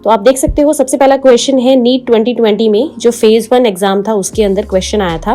तो आप देख सकते हो सबसे पहला क्वेश्चन है नीट 2020 में जो फेज 1 एग्जाम था उसके अंदर क्वेश्चन आया था,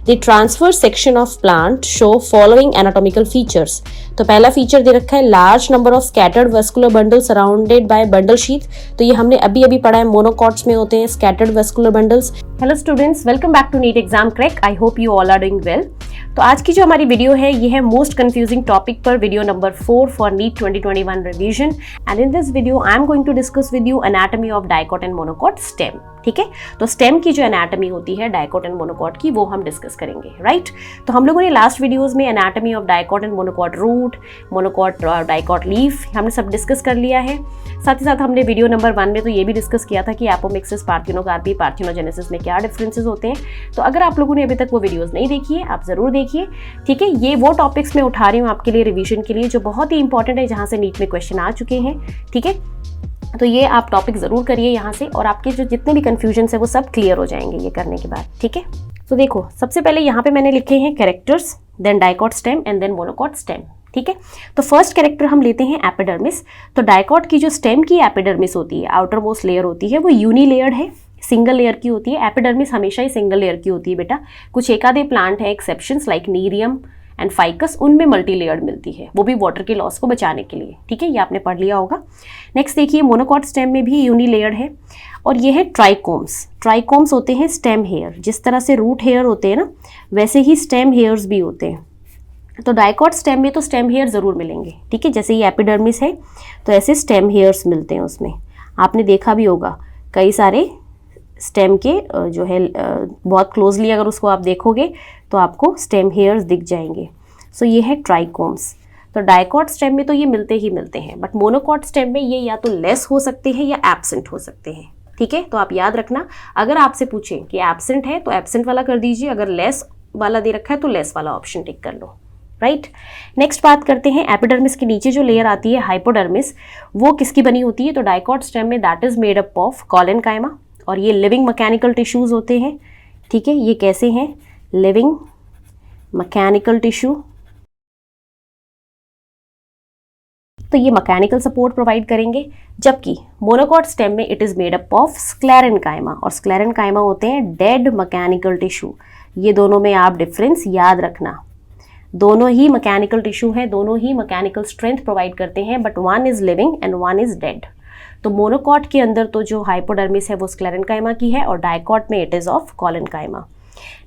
the transfer section of plant show following anatomical features. तो पहला फीचर दे रखा है large number of scattered vascular bundle surrounded by bundle sheath. तो ये हमने अभी अभी पढ़ा है, मोनोकॉट्स में होते हैं scattered vascular bundles. Hello students, welcome back to NEET exam crack. I hope you all are doing well. तो आज की जो हमारी वीडियो है ये है मोस्ट कंफ्यूजिंग टॉपिक पर, video number 4 for NEET 2021 revision. And in this video I am going to discuss with you anatomy of dicot and monocot stem. ठीक है, तो स्टेम की जो एनाटॉमी होती है डाइकॉट एंड मोनोकॉट की, वो हम डिस्कस करेंगे, राइट। तो हम लोगों ने लास्ट वीडियोस में anatomy of dicot and monocot root, monocot dicot leaf हमने सब डिस्कस कर लिया है। साथ ही साथ हमने वीडियो नंबर 1 में तो ये भी डिस्कस किया था कि एपोमिक्सिस, पार्थिनोकार्पी, पार्थिनोजेनेसिस में क्या डिफरेंसेस होते हैं। तो अगर आप लोगों ने अभी तक वो वीडियोस नहीं देखी है, आप जरूर देखिए। ठीक है, ये वो टॉपिक्स मैं उठा रही हूँ आपके लिए रिवीजन के लिए जो बहुत ही इंपॉर्टेंट है, जहाँ से नीट में क्वेश्चन आ चुके हैं। ठीक है, तो ये आप टॉपिक ज़रूर करिए यहाँ से, और आपके जो जितने भी कन्फ्यूजन है वो सब क्लियर हो जाएंगे ये करने के बाद। ठीक है, तो देखो सबसे पहले यहाँ पे मैंने लिखे हैं characters, then dicot stem and then monocot stem. ठीक है, तो फर्स्ट कैरेक्टर हम लेते हैं एपिडर्मिस। तो डाइकॉट की जो स्टेम की एपिडर्मिस होती है, आउटर मोस्ट लेयर होती है, वो यूनिलेयर्ड है, सिंगल लेयर की होती है। एपिडर्मिस हमेशा ही सिंगल लेयर की होती है बेटा। कुछ एक आधे प्लांट है exceptions like Nerium and ficus, उनमें मल्टी लेयर्ड मिलती है, वो भी वाटर के लॉस को बचाने के लिए। ठीक है, ये आपने पढ़ लिया होगा। नेक्स्ट देखिए, मोनोकॉट स्टेम में भी यूनिलेयर्ड है, और ये है ट्राइकोम्स। ट्राइकोम्स होते हैं स्टेम हेयर, जिस तरह से रूट हेयर होते हैं ना, वैसे ही स्टेम हेयर्स भी होते हैं। तो डाइकॉट स्टेम में तो स्टेम हेयर ज़रूर मिलेंगे। ठीक है, जैसे ये एपिडर्मिस है तो ऐसे स्टेम हेयर्स मिलते हैं उसमें, आपने देखा भी होगा कई सारे स्टेम के जो है बहुत क्लोजली अगर उसको आप देखोगे तो आपको स्टेम हेयर्स दिख जाएंगे। सो ये है ट्राइकोम्स। तो डाइकॉट स्टेम में तो ये मिलते ही मिलते हैं, बट मोनोकॉट स्टेम में ये या तो लेस हो सकते हैं या एब्सेंट हो सकते हैं। ठीक है, तो आप याद रखना, अगर आपसे पूछें कि एब्सेंट है तो एब्सेंट वाला कर दीजिए, अगर लेस वाला दे रखा है तो लेस वाला ऑप्शन टिक कर लो, राइट। नेक्स्ट बात करते हैं एपिडर्मिस के नीचे जो लेयर आती है हाइपोडर्मिस, वो किसकी बनी होती है। तो डाइकॉट स्टेम में that is made up of collenchyma, और ये लिविंग मैकेनिकल टिश्यूज होते हैं। ठीक है, ये कैसे हैं, लिविंग मैकेनिकल टिश्यू। तो ये मैकेनिकल सपोर्ट प्रोवाइड करेंगे, जबकि मोनोकॉट स्टेम में it is made up of sclerenchyma, और स्क्लेरेनकाइमा होते हैं डेड मैकेनिकल टिश्यू। ये दोनों में आप डिफरेंस याद रखना, दोनों ही मैकेनिकल टिश्यू हैं, दोनों ही मैकेनिकल स्ट्रेंथ प्रोवाइड करते हैं, but one is living and one is dead. तो मोनोकॉट के अंदर तो जो हाइपोडर्मिस है वो स्क्लेरेनकाइमा की है, और डाइकॉट में it is of collenchyma.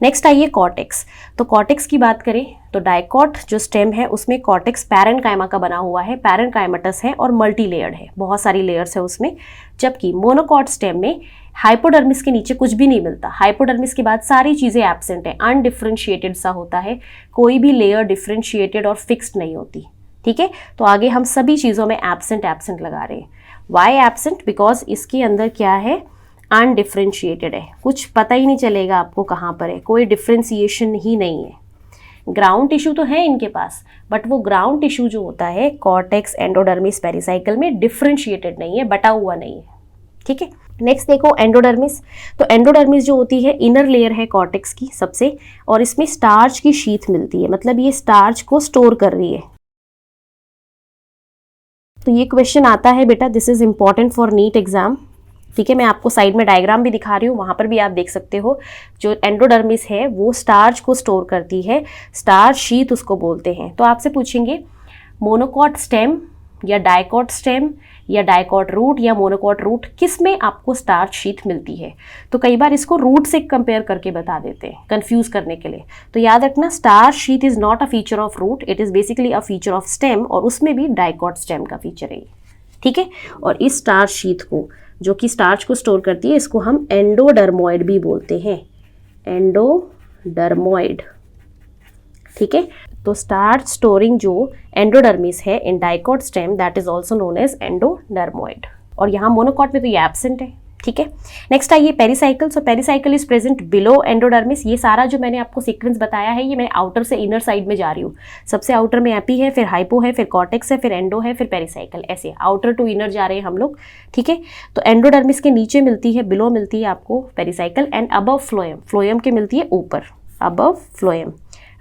Next आइए कॉर्टेक्स। तो कॉर्टेक्स की बात करें तो डाइकॉट जो स्टेम है उसमें कॉर्टेक्स पैरेन्काइमा का बना हुआ है, पैरेन्काइमेटस है और मल्टी लेयर्ड है, बहुत सारी लेयर्स है उसमें। जबकि मोनोकॉट स्टेम में हाइपोडर्मिस के नीचे कुछ भी नहीं मिलता, हाइपोडर्मिस के बाद सारी चीज़ें एब्सेंट है, अनडिफ्रेंशिएटेड सा होता है, कोई भी लेयर डिफ्रेंशिएटेड और फिक्स्ड नहीं होती। ठीक है, तो आगे हम सभी चीज़ों में एब्सेंट एब्सेंट लगा रहे हैं। वाई एब्सेंट, बिकॉज इसके अंदर क्या है, अनडिफ्रेंशिएटेड है, कुछ पता ही नहीं चलेगा आपको कहाँ पर है, कोई डिफ्रेंशिएशन ही नहीं है। ग्राउंड टिश्यू तो है इनके पास, बट वो ग्राउंड टिश्यू जो होता है कॉर्टेक्स, एंडोडर्मिस, पेरिसाइकल में डिफ्रेंशिएटेड नहीं है, बटा हुआ नहीं है। ठीक है, नेक्स्ट देखो एंडोडर्मिस। तो एंडोडर्मिस जो होती है इनर लेयर है कॉर्टेक्स की सबसे, और इसमें स्टार्च की शीथ मिलती है, मतलब ये स्टार्च को स्टोर कर रही है। तो ये क्वेश्चन आता है बेटा, this is important for NEET exam. ठीक है, मैं आपको साइड में डायग्राम भी दिखा रही हूँ, वहाँ पर भी आप देख सकते हो। जो एंडोडर्मिस है वो स्टार्च को स्टोर करती है, स्टार्च शीथ उसको बोलते हैं। तो आपसे पूछेंगे मोनोकॉट स्टेम या डाइकॉट स्टेम या डाइकॉट रूट या मोनोकॉट रूट, किस में आपको स्टार्च शीथ मिलती है। तो कई बार इसको रूट से कंपेयर करके बता देते हैं कंफ्यूज करने के लिए। तो याद रखना, starch sheath is not a feature of root, it is basically a feature of stem, और उसमें भी डाइकॉट स्टेम का फीचर है। ठीक है, और इस स्टार्च शीथ को जो कि स्टार्च को स्टोर करती है, इसको हम एंडोडर्मोइड भी बोलते हैं, एंडोडर्मोइड। ठीक है, तो स्टार्च स्टोरिंग जो एंडोडर्मिस है in dicot stem, that is also known as endodermoid, और यहाँ मोनोकॉट में तो ये एब्सेंट है। ठीक है, नेक्स्ट आइए pericycle. So pericycle is present below endodermis. ये सारा जो मैंने आपको सीक्वेंस बताया है, ये मैं आउटर से इनर साइड में जा रही हूँ। सबसे आउटर में एपी है, फिर हाइपो है, फिर कॉर्टेक्स है, फिर एंडो है, फिर पेरिसाइकल, ऐसे आउटर टू इनर जा रहे हैं हम लोग। ठीक है, तो एंडोडर्मिस के नीचे मिलती है, बिलो मिलती है आपको pericycle, and above phloem, phloem के मिलती है ऊपर, अबव फ्लोएम,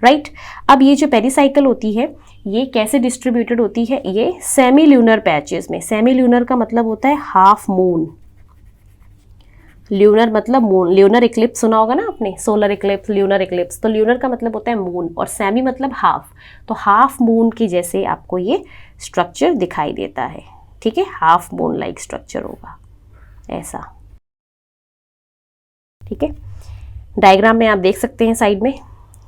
राइट। अब ये जो पेरिसाइकल होती है ये कैसे डिस्ट्रीब्यूटेड होती है, ये सेमी ल्यूनर पैचेस में। सेमी ल्यूनर का मतलब होता है हाफ मून, ल्यूनर मतलब मून, ल्यूनर इक्लिप्स सुना होगा ना आपने, सोलर इक्लिप्स, ल्यूनर इक्लिप्स। तो ल्यूनर का मतलब होता है मून और सेमी मतलब हाफ। तो हाफ मून की जैसे आपको ये स्ट्रक्चर दिखाई देता है, ठीक है, हाफ मून लाइक स्ट्रक्चर होगा ऐसा, ठीक है। डायग्राम में आप देख सकते हैं साइड में।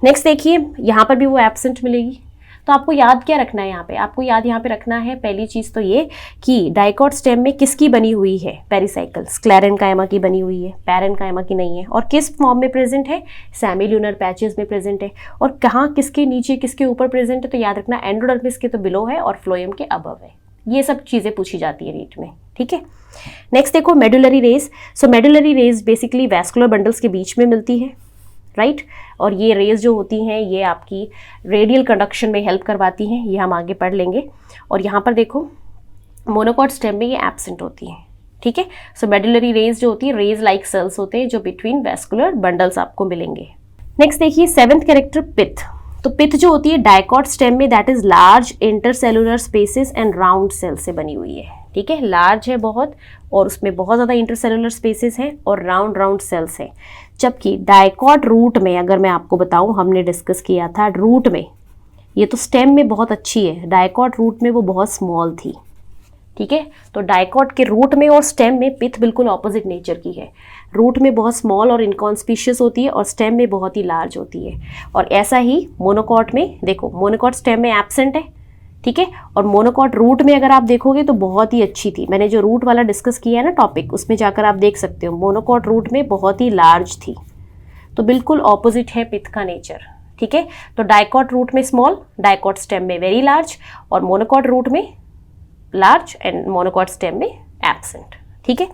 नेक्स्ट देखिए, यहाँ पर भी वो एब्सेंट मिलेगी। तो आपको याद क्या रखना है यहाँ पे, आपको याद यहाँ पे रखना है पहली चीज़ तो ये कि डाइकॉट स्टेम में किसकी बनी हुई है, पेरिसाइकल, स्क्लेरेनकाइमा की बनी हुई है, पैरेनकाइमा की नहीं है। और किस फॉर्म में प्रेजेंट है, सेमील्यूनर पैचेस में प्रेजेंट है। और कहाँ किसके नीचे किसके ऊपर प्रेजेंट है, तो याद रखना एंडोडर्मिस के तो बिलो है और फ्लोएम के अबव है। ये सब चीज़ें पूछी जाती है नीट में, ठीक है। नेक्स्ट देखो medullary rays. So medullary rays basically vascular bundles के बीच में मिलती है, राइट। और ये रेज जो होती हैं ये आपकी रेडियल कंडक्शन में हेल्प करवाती हैं, ये हम आगे पढ़ लेंगे। और यहाँ पर देखो मोनोकॉट स्टेम में ये एब्सेंट होती हैं, ठीक है। सो मेडुलरी रेज जो होती है, रेज लाइक सेल्स होते हैं जो बिटवीन वैस्कुलर बंडल्स आपको मिलेंगे। नेक्स्ट देखिए सेवेंथ कैरेक्टर पिथ। तो पिथ जो होती है डाइकॉट स्टेम में that is large intercellular spaces and round cell से बनी हुई है, ठीक है। लार्ज है बहुत और उसमें बहुत ज़्यादा इंटरसेलुलर स्पेसेस हैं और राउंड राउंड सेल्स हैं। जबकि डाइकॉट रूट में अगर मैं आपको बताऊं, हमने डिस्कस किया था रूट में, ये तो स्टेम में बहुत अच्छी है, डाइकॉट रूट में वो बहुत स्मॉल थी, ठीक है। तो डाइकॉट के रूट में और स्टेम में पिथ बिल्कुल ऑपोजिट नेचर की है। रूट में बहुत स्मॉल और इनकॉन्स्पिशियस होती है और स्टेम में बहुत ही लार्ज होती है। और ऐसा ही मोनोकॉट में देखो, मोनोकॉट स्टेम में एब्सेंट है, ठीक है। और मोनोकॉट रूट में अगर आप देखोगे तो बहुत ही अच्छी थी। मैंने जो रूट वाला डिस्कस किया है ना टॉपिक, उसमें जाकर आप देख सकते हो मोनोकॉट रूट में बहुत ही लार्ज थी। तो बिल्कुल ऑपोजिट है पिथ का नेचर, ठीक है। तो डाइकॉट रूट में स्मॉल, डाइकॉट स्टेम में वेरी लार्ज, और मोनोकॉट रूट में लार्ज एंड मोनोकॉट स्टेम में एब्सेंट, ठीक है।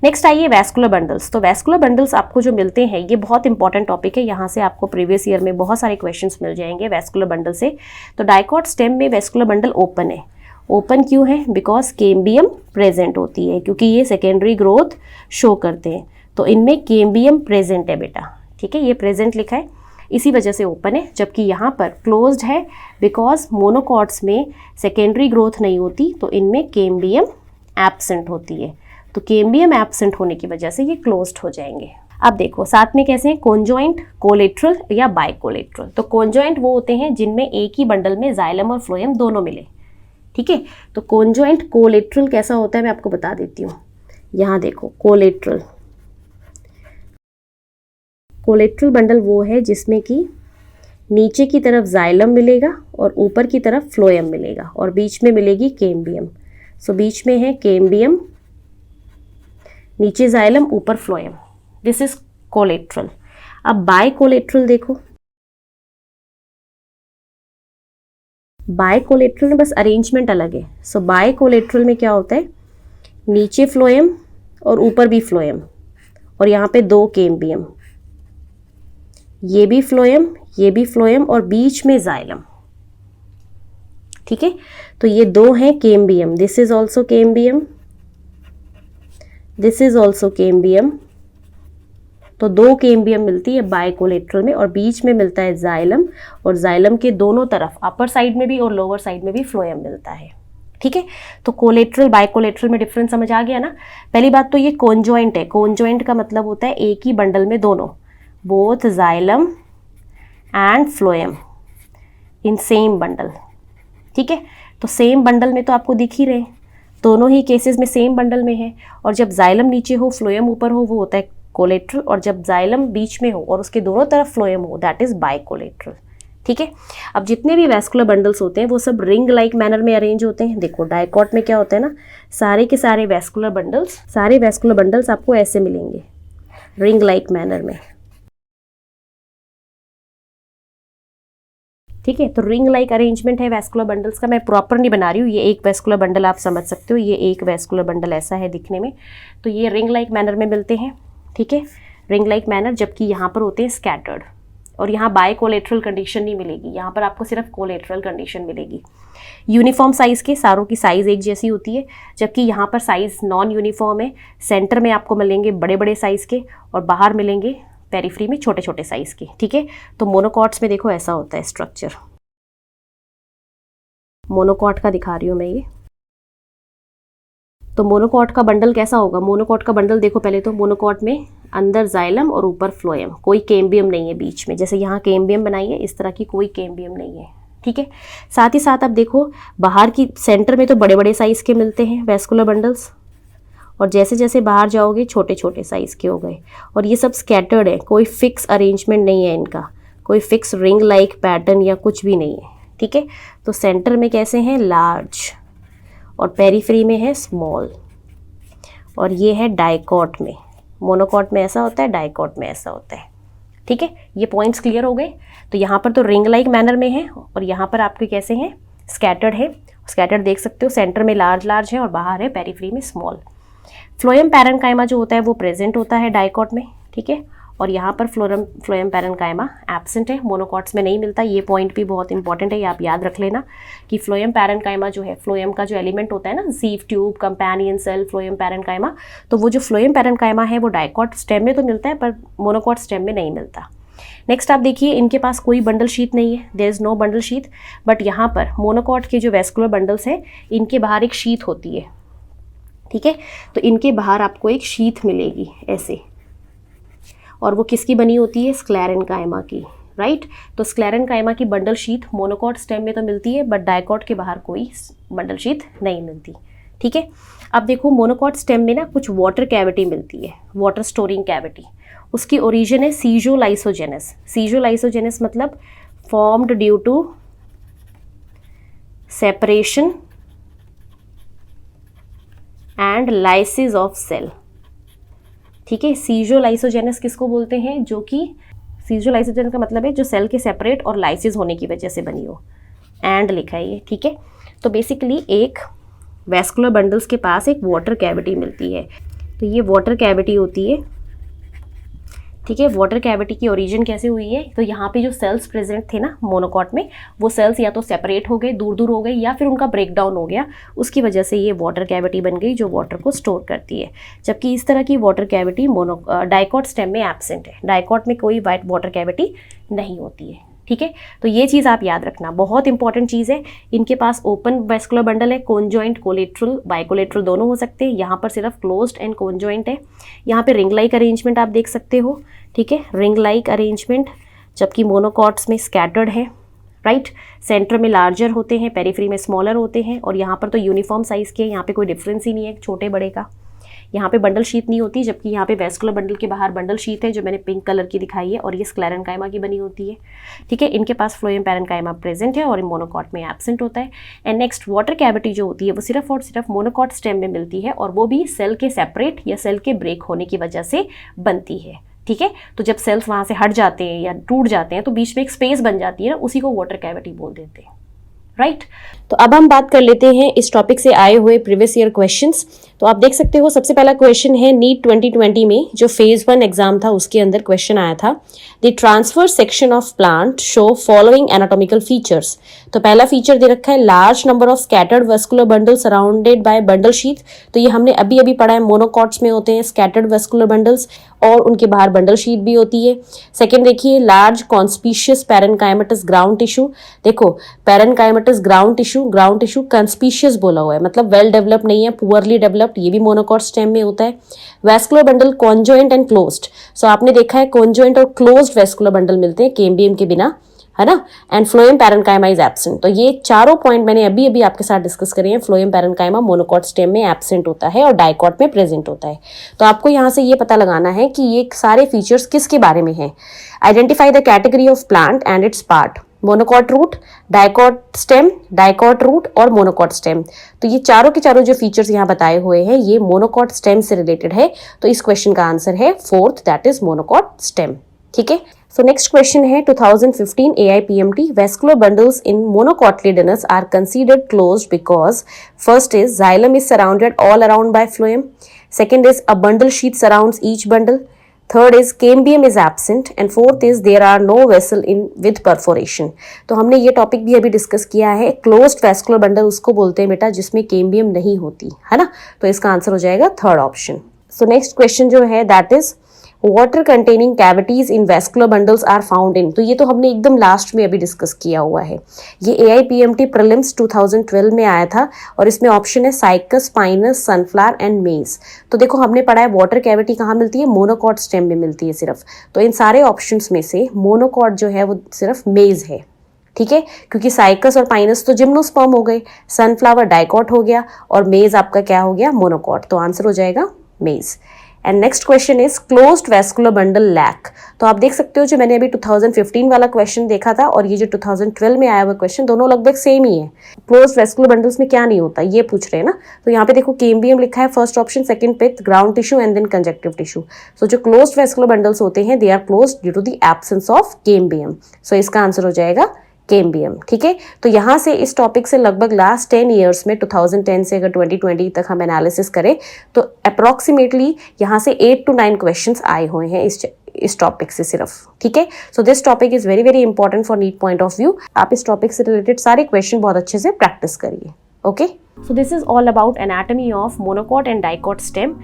नेक्स्ट आइए वैस्कुलर बंडल्स। तो वैस्कुलर बंडल्स आपको जो मिलते हैं ये बहुत इंपॉर्टेंट टॉपिक है, यहाँ से आपको प्रीवियस ईयर में बहुत सारे क्वेश्चंस मिल जाएंगे वैस्कुलर बंडल से। तो डाइकॉट स्टेम में वैस्कुलर बंडल ओपन है। ओपन क्यों है, बिकॉज केम्बियम प्रेजेंट होती है, क्योंकि ये सेकेंडरी ग्रोथ शो करते हैं। तो इनमें केम्बियम प्रेजेंट है बेटा, ठीक है, ये प्रेजेंट लिखा है इसी वजह से ओपन है। जबकि यहाँ पर क्लोज्ड है बिकॉज मोनोकॉट्स में सेकेंडरी ग्रोथ नहीं होती, तो इनमें केम्बियम एब्सेंट होती है। तो केम्बियम एब्सेंट होने की वजह से ये क्लोज्ड हो जाएंगे। अब देखो साथ में कैसे हैं, कोंजॉइंट, कोलेट्रल या बाइकोलेट्रल। तो कोंजॉइंट वो होते हैं जिनमें एक ही बंडल में जाइलम और फ्लोएम दोनों मिले, ठीक है। तो कोंजॉइंट कोलेट्रल कैसा होता है मैं आपको बता देती हूँ। यहाँ देखो कोलेट्रल, कोलेट्रल बंडल वो है जिसमें कि नीचे की तरफ जाइलम मिलेगा और ऊपर की तरफ फ्लोएम मिलेगा और बीच में मिलेगी केम्बियम। सो बीच में है केम्बियम, नीचे जाइलम ऊपर फ्लोएम, दिस इज कोलेट्रल। अब बाइकोलेट्रल देखो, बाइकोलेट्रल में बस अरेंजमेंट अलग है। सो बाइकोलेट्रल में क्या होता है, नीचे फ्लोएम और ऊपर भी फ्लोएम और यहाँ पे दो केम्बियम, ये भी फ्लोएम, ये भी फ्लोएम और बीच में जाइलम, ठीक है। तो ये दो हैं cambium, this is also cambium, this is also cambium. तो दो केम्बियम मिलती है बाइकोलेट्रल में और बीच में मिलता है जाइलम, और जाइलम के दोनों तरफ अपर साइड में भी और लोअर साइड में भी फ्लोएम मिलता है, ठीक है। तो कोलेट्रल बाइकोलेट्रल में डिफरेंस समझ आ गया ना। पहली बात तो ये कोंजॉइंट है, कोंजॉइंट का मतलब होता है एक ही बंडल में दोनों, both xylem and phloem in same bundle, ठीक है। तो सेम बंडल में तो आपको दिख ही रहे, दोनों ही केसेस में सेम बंडल में है। और जब जाइलम नीचे हो फ्लोएम ऊपर हो वो होता है कोलेट्रल, और जब जाइलम बीच में हो और उसके दोनों तरफ फ्लोएम हो दैट इज बाइकोलेट्रल, ठीक है। अब जितने भी वैस्कुलर बंडल्स होते हैं वो सब रिंग लाइक मैनर में अरेंज होते हैं। देखो डाइकॉट में क्या होता है ना, सारे के सारे वैस्कुलर बंडल्स आपको ऐसे मिलेंगे रिंग लाइक मैनर में, ठीक है। तो रिंग लाइक अरेंजमेंट है वैस्कुलर बंडल्स का, मैं प्रॉपर नहीं बना रही हूँ। ये एक वैस्कुलर बंडल आप समझ सकते हो, ये एक वैस्कुलर बंडल ऐसा है दिखने में, तो ये रिंग लाइक मैनर में मिलते हैं, ठीक है, रिंग लाइक मैनर। जबकि यहाँ पर होते हैं स्कैटर्ड, और यहाँ बाइकोलेट्रल कंडीशन नहीं मिलेगी, यहाँ पर आपको सिर्फ कोलेट्रल कंडीशन मिलेगी। यूनिफॉर्म साइज़ के, सारों की साइज़ एक जैसी होती है, जबकि यहाँ पर साइज़ नॉन यूनिफॉर्म है। सेंटर में आपको मिलेंगे बड़े बड़े साइज़ के और बाहर मिलेंगे पेरिफ्री में छोटे छोटे साइज़ के, ठीक है। तो मोनोकॉट्स में देखो ऐसा होता है स्ट्रक्चर, मोनोकॉट का दिखा रही हूँ मैं ये, तो मोनोकॉट का बंडल कैसा होगा? मोनोकॉट का बंडल देखो पहले तो, मोनोकॉट में अंदर जाइलम और ऊपर फ्लोएम, कोई कैम्बियम नहीं है बीच में, जैसे यहाँ कैम्बियम बनाई है इस तरह की कोई कैम्बियम नहीं है, ठीक है। साथ ही साथ अब देखो बाहर की सेंटर में तो बड़े बड़े साइज़ के मिलते हैं वैस्कुलर बंडल्स, और जैसे जैसे बाहर जाओगे छोटे छोटे साइज़ के हो गए, और ये सब स्कैटर्ड है, कोई फिक्स अरेंजमेंट नहीं है इनका, कोई फिक्स रिंग लाइक पैटर्न या कुछ भी नहीं है, ठीक है। तो सेंटर में कैसे हैं? लार्ज, और पेरीफ्री में है स्मॉल, और ये है डाइकॉट में। मोनोकॉट में ऐसा होता है, डाइकॉट में ऐसा होता है, ठीक है। ये पॉइंट्स क्लियर हो गए। तो यहाँ पर तो रिंग लाइक मैनर में है, और यहाँ पर आपके कैसे हैं? स्कैटर्ड है। स्कैटर्ड देख सकते हो, सेंटर में लार्ज लार्ज है और बाहर है पेरीफ्री में स्मॉल। फ्लोएम पैरेन्काइमा जो होता है वो प्रेजेंट होता है डाइकॉट में, ठीक है, और यहाँ पर फ्लोएम पैरेन्काइमा एब्सेंट है, मोनोकॉट्स में नहीं मिलता। ये पॉइंट भी बहुत इंपॉर्टेंट है, ये आप याद रख लेना कि फ्लोएम पैरेन्काइमा जो है, फ्लोएम का जो एलिमेंट होता है ना, sieve tube, companion cell, phloem parenchyma, तो वो जो फ्लोएम पैरेन्काइमा है वो डाइकॉट स्टेम में तो मिलता है पर मोनोकॉट स्टेम में नहीं मिलता। नेक्स्ट आप देखिए, इनके पास कोई बंडल शीथ नहीं है, there is no bundle sheath, but यहाँ पर मोनोकॉट के जो वेस्कुलर बंडल्स हैं इनके बाहर एक शीथ होती है, ठीक है। तो इनके बाहर आपको एक शीथ मिलेगी ऐसे, और वो किसकी बनी होती है? स्क्लेरेन्काइमा की, राइट। तो स्क्लेरेन्काइमा की बंडल शीथ मोनोकॉट स्टेम में तो मिलती है, बट डाइकॉट के बाहर कोई बंडल शीथ नहीं मिलती, ठीक है। अब देखो मोनोकॉट स्टेम में ना कुछ वाटर कैविटी मिलती है, वाटर स्टोरिंग कैविटी, उसकी ओरिजिन है सीजोलाइसोजेनेस। सीजोलाइसोजेनेस मतलब formed due to separation and lysis of cell, ठीक है। सीजोलाइसोजेनेस किसको बोलते हैं? जो कि सीजोलाइसोजेनेस का मतलब है जो सेल के सेपरेट और लाइसिस होने की वजह से बनी हो, एंड लिखा है ये, ठीक है। तो बेसिकली एक वैस्कुलर बंडल्स के पास एक वाटर कैविटी मिलती है, तो ये वाटर कैविटी होती है, ठीक है। वाटर कैविटी की ओरिजिन कैसे हुई है? तो यहाँ पे जो सेल्स प्रेजेंट थे ना मोनोकॉट में, वो सेल्स या तो सेपरेट हो गए, दूर दूर हो गए, या फिर उनका ब्रेकडाउन हो गया, उसकी वजह से ये वाटर कैविटी बन गई जो वाटर को स्टोर करती है। जबकि इस तरह की वाटर कैविटी डाइकॉट स्टेम में एब्सेंट है, डाइकॉट में कोई वाइट वाटर कैविटी नहीं होती है, ठीक है। तो ये चीज़ आप याद रखना, बहुत इंपॉर्टेंट चीज़ है। इनके पास ओपन वेस्कुलर बंडल है, कॉन्जॉइंट, कोलेट्रल, बाइकोलेट्रल दोनों हो सकते हैं। यहाँ पर सिर्फ क्लोज्ड एंड कॉन्जॉइंट है। यहाँ पे रिंग लाइक अरेंजमेंट आप देख सकते हो, ठीक है, रिंग लाइक अरेंजमेंट, जबकि मोनोकॉट्स में स्कैटर्ड है, राइट। सेंटर में लार्जर होते हैं, पेरीफ्री में स्मॉलर होते हैं, और यहाँ पर तो यूनिफॉर्म साइज़ के, यहाँ पे कोई डिफरेंस ही नहीं है छोटे बड़े का। यहाँ पे बंडल शीट नहीं होती, जबकि यहाँ पे वेस्कुलर बंडल के बाहर बंडल शीट है जो मैंने पिंक कलर की दिखाई है, और ये स्क्लेरेन्काइमा की बनी होती है, ठीक है। इनके पास फ्लोएम पैरेन्काइमा प्रेजेंट है और मोनोकॉट में एब्सेंट होता है। एंड नेक्स्ट वाटर कैविटी जो होती है वो सिर्फ और सिर्फ मोनोकॉट स्टेम में मिलती है, और वो भी सेल के सेपरेट या सेल के ब्रेक होने की वजह से बनती है, ठीक है। तो जब सेल्स वहाँ से हट जाते हैं या टूट जाते हैं तो बीच में एक स्पेस बन जाती है ना, उसी को वाटर कैविटी बोल देते हैं, राइट। तो अब हम बात कर लेते हैं इस टॉपिक से आए हुए प्रीवियस ईयर क्वेश्चंस। तो आप देख सकते हो सबसे पहला क्वेश्चन है नीट 2020 में जो फेज 1 एग्जाम था उसके अंदर क्वेश्चन आया था, the transfer section of plant show following anatomical features. तो पहला फीचर दे रखा है large number of scattered vascular bundle surrounded by bundle sheath. तो ये हमने अभी अभी पढ़ा है, मोनोकॉट्स में होते हैं स्कैटर्ड वेस्कुलर बंडल्स और उनके बाहर बंडल शीट भी होती है। सेकेंड देखिए, large conspicuous parenchymatous ground tissue. देखो पैरेन्काइमेटस ग्राउंड टिश्यू कंस्पीशियस बोला हुआ है, मतलब वेल डेवलप नहीं है, पुअरली डेवलप्ड, ये भी मोनोकॉट स्टेम में होता है। Vascular bundle conjoint and closed. So आपने देखा है कॉन्जॉइंट और क्लोज्ड वेस्कुलर बंडल मिलते हैं कैम्बियम के बिना, है ना। And phloem parenchyma is absent. तो ये चारों पॉइंट मैंने अभी अभी आपके साथ डिस्कस करे हैं। फ्लोएम पैरेन्काइमा मोनोकॉट स्टेम में एब्सेंट होता है और डाइकॉट में प्रेजेंट होता है। तो आपको यहाँ से ये पता लगाना है कि ये सारे फीचर्स किसके बारे में हैं। Identify the category of plant and its part, monocot root, dicot stem, dicot root और मोनोकॉट स्टेम। तो ये चारों के चारों जो फीचर्स यहाँ बताए हुए हैं ये मोनोकॉट स्टेम से रिलेटेड है। तो इस क्वेश्चन का आंसर है fourth, that is monocot stem, ठीक है। So next question है 2015 AIPMT, vascular bundles in monocotyledonous are considered closed because first is xylem is surrounded all around by phloem, second is a bundle sheath surrounds each bundle, third is cambium is absent and fourth is there are no vessel in with perforation। तो हमने ये topic भी अभी discuss किया है, closed vascular bundle उसको बोलते हैं बेटा जिसमें कैम्बियम नहीं होती, है ना। तो इसका आंसर हो जाएगा third option. So next question जो है that is water containing cavities in vascular bundles are found in, तो ये तो हमने एकदम लास्ट में अभी डिस्कस किया हुआ है। ये AIPMT प्रीलिम्स 2012 में आया था और इसमें ऑप्शन है साइकस, पाइनस, सनफ्लावर एंड मेज। तो देखो हमने पढ़ा है वाटर कैविटी कहाँ मिलती है, मोनोकॉट स्टेम में मिलती है सिर्फ, तो इन सारे ऑप्शंस में से मोनोकॉट जो है वो सिर्फ मेज है, ठीक है, क्योंकि साइकस और पाइनस तो जिम्नोस्पर्म हो गए, सनफ्लावर डाइकॉट हो गया और मेज आपका क्या हो गया, मोनोकॉट, तो आंसर हो जाएगा maize. And next question is closed vascular bundle lack. तो आप देख सकते हो जो मैंने अभी 2015 वाला क्वेश्चन देखा था और ये जो 2012 में आया हुआ क्वेश्चन, दोनों लगभग सेम ही है। क्लोज्ड वेस्कुलर बंडल्स में क्या नहीं होता ये पूछ रहे हैं ना, तो यहाँ पे देखो केम्बियम लिखा है first option, second pith, ground tissue and then conjunctive tissue. So जो क्लोज्ड वेस्कुलर बंडल्स होते हैं they are closed due to the absence of cambium. So इसका आंसर हो जाएगा केम्बियम, ठीक है। तो यहाँ से इस टॉपिक से लगभग लास्ट 10 ईयर्स में 2010 से अगर 2020 तक हम एनालिसिस करें तो अप्रॉक्सीमेटली यहाँ से 8 to 9 क्वेश्चंस आए हुए हैं इस टॉपिक से सिर्फ, ठीक है। So this topic is very very important for NEET point of view. आप इस टॉपिक से रिलेटेड सारे क्वेश्चन बहुत अच्छे से प्रैक्टिस करिए, okay. So this is all about anatomy of monocot and dicot stem.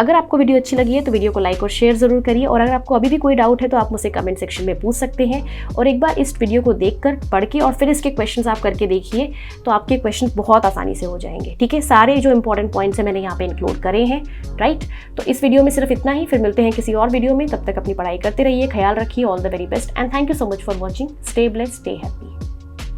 अगर आपको वीडियो अच्छी लगी है तो वीडियो को लाइक और शेयर जरूर करिए, और अगर आपको अभी भी कोई डाउट है तो आप मुझसे कमेंट सेक्शन में पूछ सकते हैं। और एक बार इस वीडियो को देखकर, पढ़ के और फिर इसके क्वेश्चंस आप करके देखिए, तो आपके क्वेश्चंस बहुत आसानी से हो जाएंगे, ठीक है। सारे जो इंपॉर्टेंट पॉइंट्स हैं मैंने यहाँ पे इंक्लूड करे हैं, राइट। तो इस वीडियो में सिर्फ इतना ही, फिर मिलते हैं किसी और वीडियो में। तब तक अपनी पढ़ाई करते रहिए, ख्याल रखिए, all the very best and thank you so much for watching. Stay blessed, stay happy.